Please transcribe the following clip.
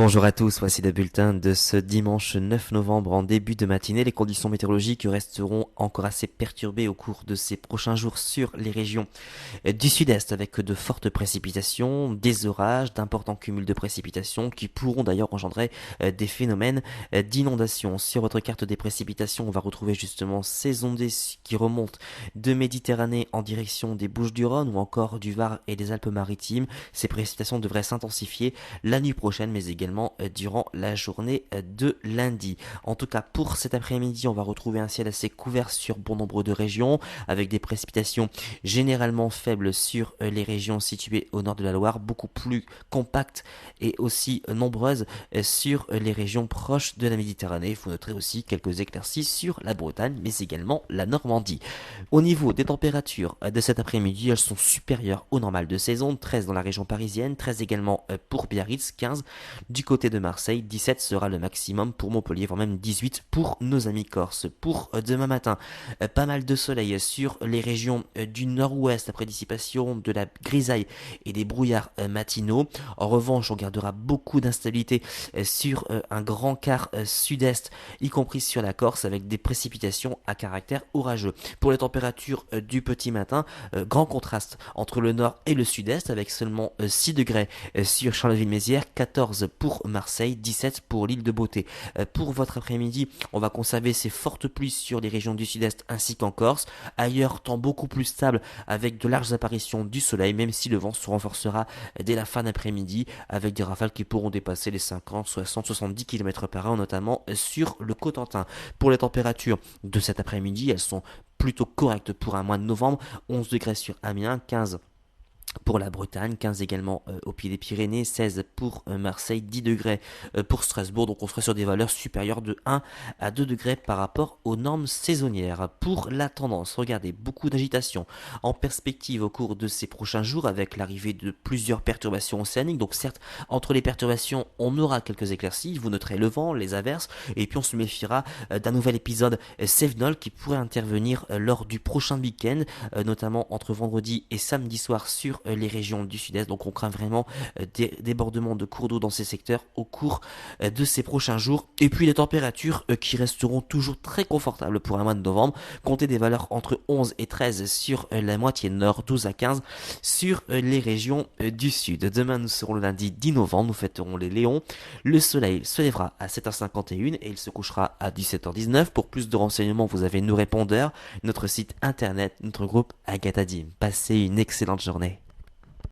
Bonjour à tous, voici le bulletin de ce dimanche 9 novembre en début de matinée. Les conditions météorologiques resteront encore assez perturbées au cours de ces prochains jours sur les régions du sud-est avec de fortes précipitations, des orages, d'importants cumuls de précipitations qui pourront d'ailleurs engendrer des phénomènes d'inondation. Sur votre carte des précipitations, on va retrouver justement ces ondées qui remontent de Méditerranée en direction des Bouches-du-Rhône ou encore du Var et des Alpes-Maritimes. Ces précipitations devraient s'intensifier la nuit prochaine mais également durant la journée de lundi. En tout cas pour cet après-midi, on va retrouver un ciel assez couvert sur bon nombre de régions avec des précipitations généralement faibles sur les régions situées au nord de la Loire, beaucoup plus compactes et aussi nombreuses sur les régions proches de la Méditerranée. Vous noterez aussi quelques éclaircies sur la Bretagne mais également la Normandie. Au niveau des températures de cet après-midi, elles sont supérieures au normal de saison, 13 dans la région parisienne, 13 également pour Biarritz, 15 du côté de Marseille, 17 sera le maximum pour Montpellier, voire même 18 pour nos amis corses. Pour demain matin, pas mal de soleil sur les régions du nord-ouest après dissipation de la grisaille et des brouillards matinaux. En revanche, on gardera beaucoup d'instabilité sur un grand quart sud-est, y compris sur la Corse, avec des précipitations à caractère orageux. Pour les températures du petit matin, grand contraste entre le nord et le sud-est, avec seulement 6 degrés sur Charleville-Mézières, 14 pour Marseille, 17 pour l'île de Beauté. Pour votre après-midi, on va conserver ces fortes pluies sur les régions du sud-est ainsi qu'en Corse. Ailleurs, temps beaucoup plus stable avec de larges apparitions du soleil, même si le vent se renforcera dès la fin d'après-midi avec des rafales qui pourront dépasser les 50, 60, 70 km par heure, notamment sur le Cotentin. Pour les températures de cet après-midi, elles sont plutôt correctes pour un mois de novembre. 11 degrés sur Amiens, 15 pour la Bretagne, 15 également au pied des Pyrénées, 16 pour Marseille, 10 degrés pour Strasbourg, donc on serait sur des valeurs supérieures de 1 à 2 degrés par rapport aux normes saisonnières. Pour la tendance, regardez, beaucoup d'agitation en perspective au cours de ces prochains jours avec l'arrivée de plusieurs perturbations océaniques, donc certes, entre les perturbations, on aura quelques éclaircies, vous noterez le vent, les averses, et puis on se méfiera d'un nouvel épisode Cévenol qui pourrait intervenir lors du prochain week-end, notamment entre vendredi et samedi soir sur les régions du sud-est. Donc on craint vraiment des débordements de cours d'eau dans ces secteurs au cours de ces prochains jours. Et puis les températures qui resteront toujours très confortables pour un mois de novembre. Comptez des valeurs entre 11 et 13 sur la moitié nord, 12 à 15 sur les régions du sud. Demain nous serons le lundi 10 novembre, nous fêterons les Léons. Le soleil se lèvera à 7h51 et il se couchera à 17h19. Pour plus de renseignements, vous avez nos répondeurs, notre site internet, notre groupe Agathadim. Passez une excellente journée.